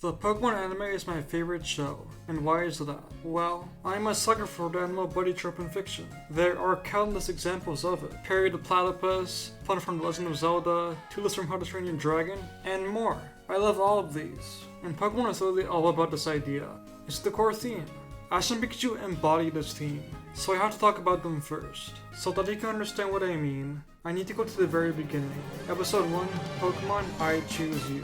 The Pokemon anime is my favorite show, and why is that? Well, I'm a sucker for the animal buddy trope in fiction. There are countless examples of it. Perry the Platypus, Fun from The Legend of Zelda, Toothless from How to Train Your Dragon, and more. I love all of these, and Pokemon is literally all about this idea. It's the core theme. Ash and Pikachu embody this theme, so I have to talk about them first. So that you can understand what I mean, I need to go to the very beginning. Episode 1, Pokemon I Choose You.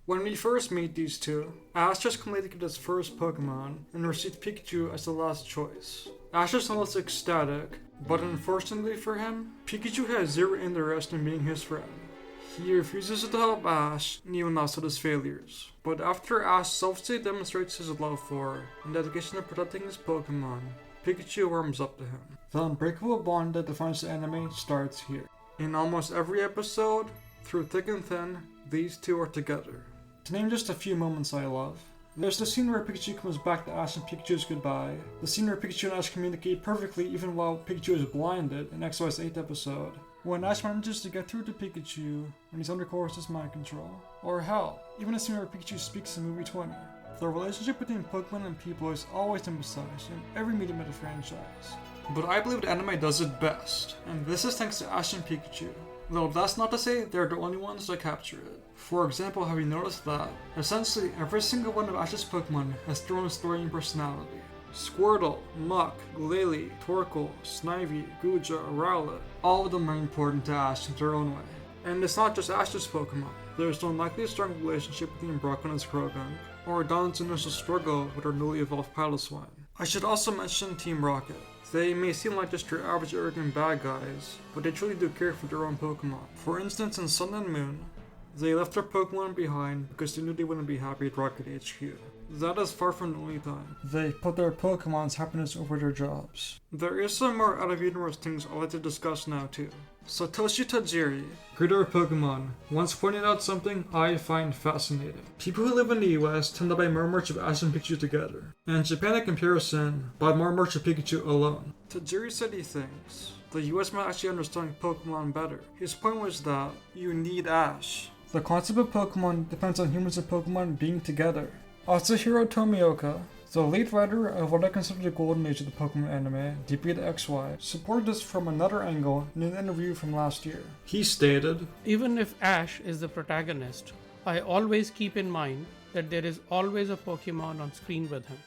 When we first meet these two, Ash just completed his first Pokemon and received Pikachu as the last choice. Ash is almost ecstatic, but unfortunately for him, Pikachu has zero interest in being his friend. He refuses to help Ash, even laughs at his failures. But after Ash selflessly demonstrates his love for and dedication to protecting his Pokemon, Pikachu warms up to him. The unbreakable bond that defines the anime starts here. In almost every episode, through thick and thin, these two are together. To name just a few moments I love, there's the scene where Pikachu comes back to Ash and Pikachu's goodbye, the scene where Pikachu and Ash communicate perfectly even while Pikachu is blinded in XY's 8th episode, when Ash manages to get through to Pikachu when he's under Chorus's mind control, or hell, even a scene where Pikachu speaks in movie 20. The relationship between Pokemon and people is always emphasized in every medium of the franchise. But I believe the anime does it best, and this is thanks to Ash and Pikachu. Though that's not to say they're the only ones that capture it. For example, have you noticed that essentially every single one of Ash's Pokemon has their own story and personality? Squirtle, Muck, Glalie, Torkoal, Snivy, Guja, Rowlet, all of them are important to Ash in their own way. And it's not just Ash's Pokemon. There's an unlikely strong relationship between Brock and his Croagunk, or Don's initial struggle with her newly evolved Piloswine. I should also mention Team Rocket. They may seem like just your average arrogant bad guys, but they truly do care for their own Pokemon. For instance, in Sun and Moon, they left their Pokemon behind because they knew they wouldn't be happy at Rocket HQ. That is far from the only time they put their Pokemon's happiness over their jobs. There is some more out-of-universe things I'd like to discuss now too. Satoshi Tajiri, creator of Pokemon, once pointed out something I find fascinating. People who live in the US tend to buy more merch of Ash and Pikachu together, and in Japan in comparison, buy more merch of Pikachu alone. Tajiri said he thinks the US might actually understand Pokemon better. His point was that you need Ash. The concept of Pokemon depends on humans and Pokemon being together. Atsuhiro Tomioka, the lead writer of what I consider the golden age of the Pokemon anime, DP-XY, supported this from another angle in an interview from last year. He stated, "Even if Ash is the protagonist, I always keep in mind that there is always a Pokemon on screen with him."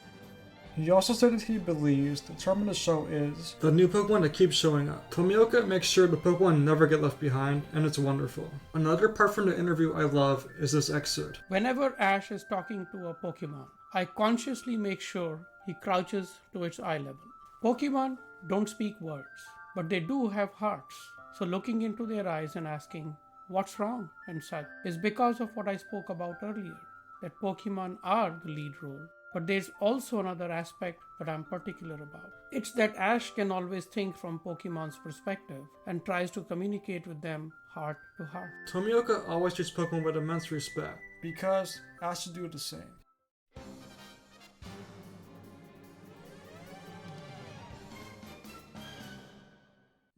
He also said that he believes the charm of the show is the new Pokemon that keeps showing up. Tomioka makes sure the Pokemon never get left behind, and it's wonderful. Another part from the interview I love is this excerpt. "Whenever Ash is talking to a Pokemon, I consciously make sure he crouches to its eye level. Pokemon don't speak words, but they do have hearts. So looking into their eyes and asking, 'What's wrong?' and such is because of what I spoke about earlier, that Pokemon are the lead role. But there's also another aspect that I'm particular about. It's that Ash can always think from Pokemon's perspective and tries to communicate with them heart to heart." Tomioka always treats Pokemon with immense respect, because Ash should do the same.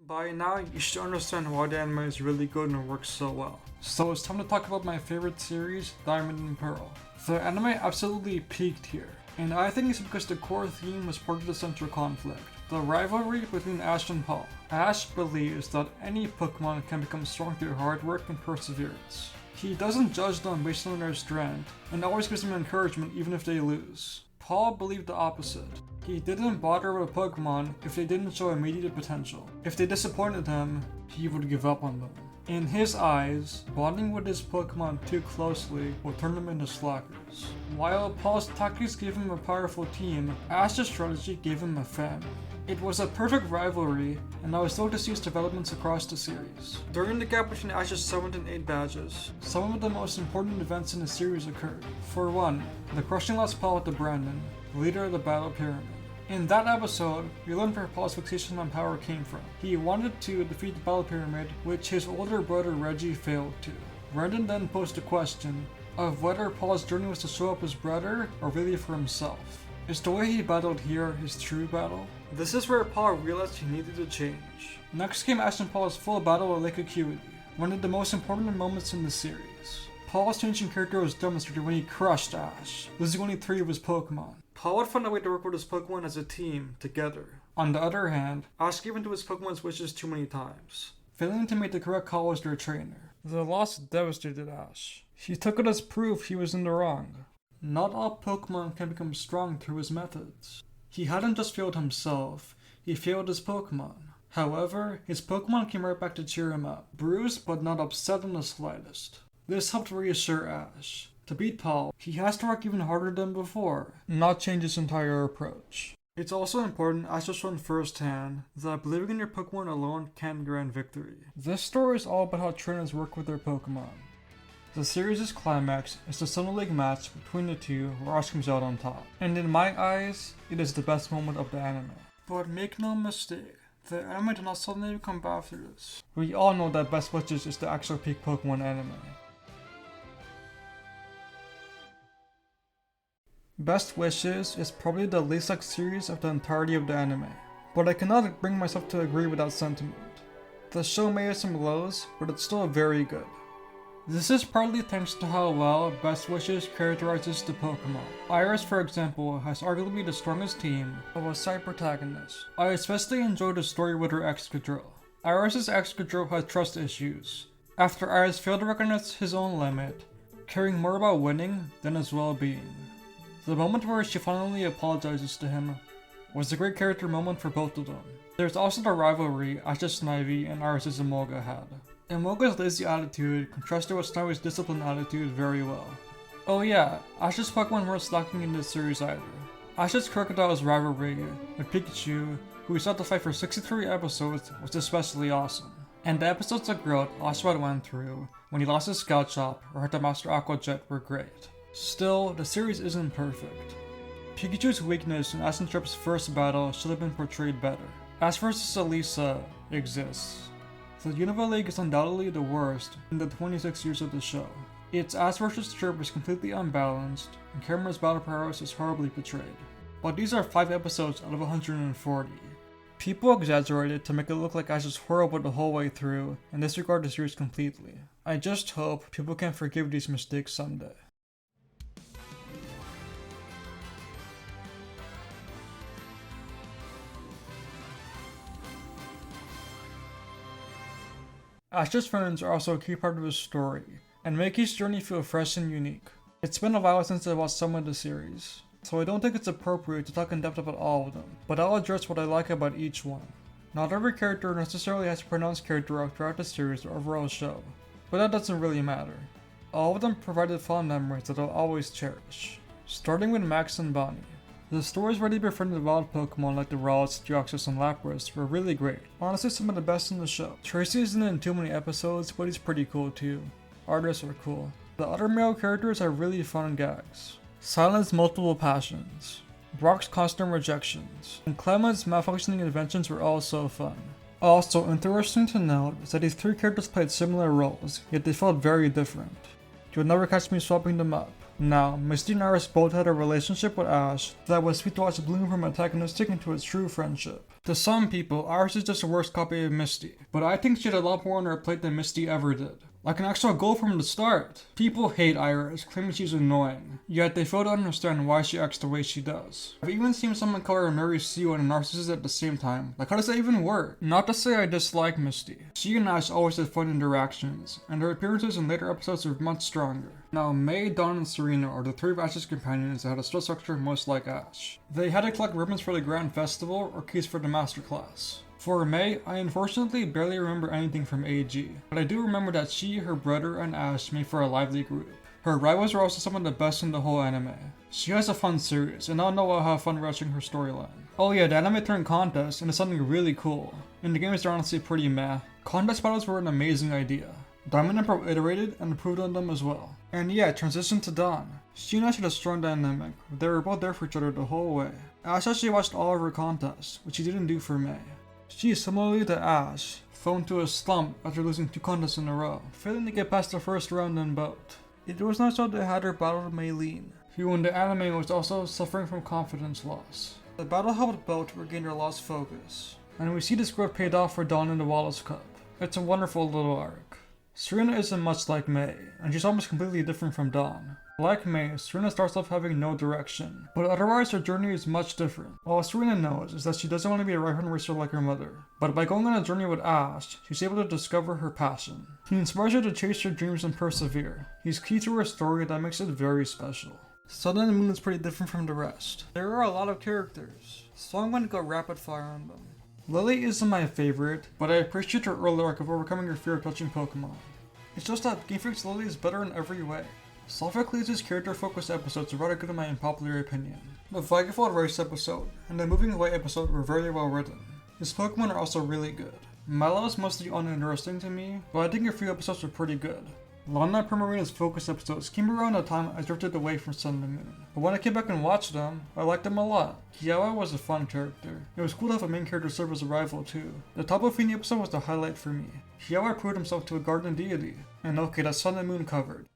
By now, you should understand why the anime is really good and works so well. So it's time to talk about my favorite series, Diamond and Pearl. The anime absolutely peaked here, and I think it's because the core theme was part of the central conflict, the rivalry between Ash and Paul. Ash believes that any Pokemon can become strong through hard work and perseverance. He doesn't judge them based on their strength, and always gives them encouragement even if they lose. Paul believed the opposite. He didn't bother with a Pokemon if they didn't show immediate potential. If they disappointed him, he would give up on them. In his eyes, bonding with his Pokemon too closely will turn them into slackers. While Paul's tactics gave him a powerful team, Ash's strategy gave him a family. It was a perfect rivalry, and I was thrilled to see its developments across the series. During the gap between Ash's 7th and 8th badges, some of the most important events in the series occurred. For one, the crushing last Paul with the Brandon, leader of the Battle Pyramid. In that episode, we learned where Paul's fixation on power came from. He wanted to defeat the Battle Pyramid, which his older brother Reggie failed to. Brandon then posed the question of whether Paul's journey was to show up his brother or really for himself. Is the way he battled here his true battle? This is where Paul realized he needed to change. Next came Ash and Paul's full battle at Lake Acuity, one of the most important moments in the series. Paul's changing character was demonstrated when he crushed Ash, losing only 3 of his Pokemon. Paul would find a way to work with his Pokemon as a team, together. On the other hand, Ash gave in to his Pokemon's wishes too many times, failing to make the correct call as their trainer. The loss devastated Ash. He took it as proof he was in the wrong. Not all Pokemon can become strong through his methods. He hadn't just failed himself, he failed his Pokemon. However, his Pokemon came right back to cheer him up, bruised but not upset in the slightest. This helped reassure Ash. To beat Paul, he has to work even harder than before, not change his entire approach. It's also important, as just shown firsthand, that believing in your Pokemon alone can grant victory. This story is all about how trainers work with their Pokemon. The series' climax is the Summer League match between the two where Ash comes out on top, and in my eyes, it is the best moment of the anime. But make no mistake, the anime did not suddenly become bad after this. We all know that Best Wishes is the actual peak Pokemon anime. Best Wishes is probably the least liked series of the entirety of the anime, but I cannot bring myself to agree with that sentiment. The show may have some lows, but it's still very good. This is partly thanks to how well Best Wishes characterizes the Pokemon. Iris, for example, has arguably the strongest team of a side protagonist. I especially enjoyed the story with her Excadrill. Iris' Excadrill has trust issues. After Iris failed to recognize his own limit, caring more about winning than his well-being. The moment where she finally apologizes to him was a great character moment for both of them. There's also the rivalry Ash's Snivy and Iris' Emolga had. Emolga's lazy attitude contrasted with Snivy's disciplined attitude very well. Oh yeah, Ash's Pokemon weren't lacking in this series either. Ash's Crocodile's rivalry with Pikachu, who we saw to fight for 63 episodes, was especially awesome. And the episodes of growth Oshawott went through when he lost his Scout Shop or had to master Aqua Jet were great. Still, the series isn't perfect. Pikachu's weakness in Ash and Trip's first battle should have been portrayed better. Ash vs. Elisa exists. The Unova League is undoubtedly the worst in the 26 years of the show. Its Ash vs. Trip is completely unbalanced, and Cameron's battle prowess is horribly portrayed. But these are 5 episodes out of 140. People exaggerate it to make it look like Ash is horrible the whole way through, and disregard the series completely. I just hope people can forgive these mistakes someday. Ash's friends are also a key part of his story, and make his journey feel fresh and unique. It's been a while since I watched some of the series, so I don't think it's appropriate to talk in depth about all of them, but I'll address what I like about each one. Not every character necessarily has a pronounced character arc throughout the series or overall show, but that doesn't really matter. All of them provided fond memories that I'll always cherish. Starting with Max and Bonnie. The stories where they befriended wild Pokemon like the Ralts, Deoxys, and Lapras were really great. Honestly, some of the best in the show. Tracy isn't in too many episodes, but he's pretty cool too. Artists are cool. The other male characters have really fun gags. Silent's multiple passions, Brock's constant rejections, and Clement's malfunctioning inventions were all so fun. Also interesting to note is that these 3 characters played similar roles, yet they felt very different. You'll never catch me swapping them up. Now, Misty and Iris both had a relationship with Ash that was sweet to watch bloom from antagonistic into a true friendship. To some people, Iris is just a worse copy of Misty, but I think she had a lot more on her plate than Misty ever did. Like an actual goal from the start. People hate Iris, claiming she's annoying, yet they fail to understand why she acts the way she does. I've even seen someone call her a Mary Sue and a narcissist at the same time. Like, how does that even work? Not to say I dislike Misty. She and Ash always had fun interactions, and her appearances in later episodes are much stronger. Now, May, Dawn, and Serena are the 3 of Ash's companions that had a stress structure most like Ash. They had to collect ribbons for the Grand Festival or keys for the Master Class. For May, I unfortunately barely remember anything from AG, but I do remember that she, her brother, and Ash made for a lively group. Her rivals are also some of the best in the whole anime. She has a fun series, and I know I'll have fun watching her storyline. Oh yeah, the anime turned contest into something really cool. In the games they're honestly pretty meh. Contest battles were an amazing idea. Diamond and Pearl iterated and improved on them as well. And yeah, transition to Dawn. She and Ash had a strong dynamic, they were both there for each other the whole way. Ash actually watched all of her contests, which he didn't do for May. She, similarly to Ash, fell into a slump after losing 2 contests in a row, failing to get past the first round in both. It was not so they had her battle Maylene, who in the anime was also suffering from confidence loss. The battle helped both regain their lost focus, and we see this growth paid off for Dawn in the Wallace Cup. It's a wonderful little arc. Serena isn't much like May, and she's almost completely different from Dawn. Like May, Serena starts off having no direction, but otherwise her journey is much different. All Serena knows is that she doesn't want to be a rifle racer like her mother, but by going on a journey with Ash, she's able to discover her passion. He inspires her to chase her dreams and persevere. He's key to her story that makes it very special. Sun and Moon is pretty different from the rest. There are a lot of characters, so I'm going to go rapid fire on them. Lily isn't my favorite, but I appreciate her early arc of overcoming her fear of touching Pokemon. It's just that Game Freak's Lily is better in every way. Sophocles' character-focused episodes are rather good in my unpopular opinion. The Vagabond Race episode and the Moving Away episode were very well written. His Pokemon are also really good. Milo is mostly uninteresting to me, but I think a few episodes were pretty good. Lana Primarina's focus episodes came around the time I drifted away from Sun and Moon, but when I came back and watched them, I liked them a lot. Kiawe was a fun character. It was cool to have a main character serve as a rival too. The Tapu Fini episode was the highlight for me. Kiawe proved himself to a garden deity. And okay, that's Sun and Moon covered.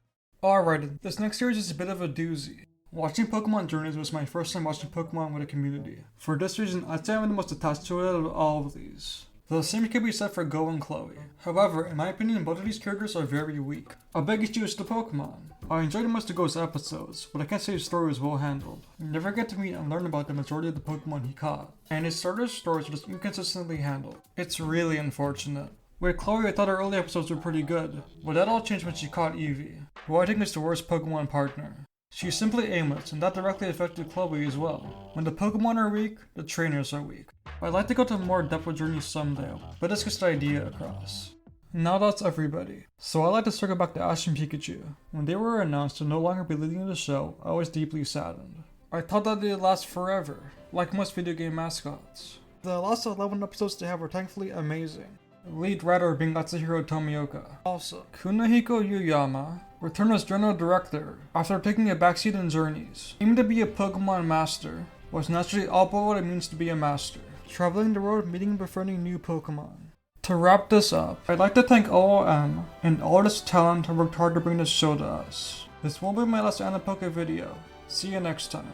Alright, this next series is a bit of a doozy. Watching Pokemon Journeys was my first time watching Pokemon with a community. For this reason, I'd say I'm the most attached to it out of all of these. The same can be said for Go and Chloe. However, in my opinion, both of these characters are very weak. A big issue is the Pokemon. I enjoyed most of Go's episodes, but I can't say his story was well handled. You never get to meet and learn about the majority of the Pokemon he caught, and his starter stories are just inconsistently handled. It's really unfortunate. With Chloe, I thought her early episodes were pretty good, but that all changed when she caught Eevee, who I think is the worst Pokemon partner. She's simply aimless, and that directly affected Chloe as well. When the Pokemon are weak, the trainers are weak. I'd like to go to more depth with Journeys someday, but this gets the idea across. Now that's everybody. So I'd like to circle back to Ash and Pikachu. When they were announced to no longer be leading the show, I was deeply saddened. I thought that they'd last forever, like most video game mascots. The last 11 episodes they have were thankfully amazing. Lead writer being Atsuhiro Tomioka. Also, Kunihiko Yuyama returned as general director after taking a backseat in Journeys. Aiming to be a Pokemon master was naturally all but what it means to be a master. Traveling the road, meeting and befriending new Pokemon. To wrap this up, I'd like to thank OOM and all this talent who worked hard to bring this show to us. This won't be my last Anapoke video. See you next time.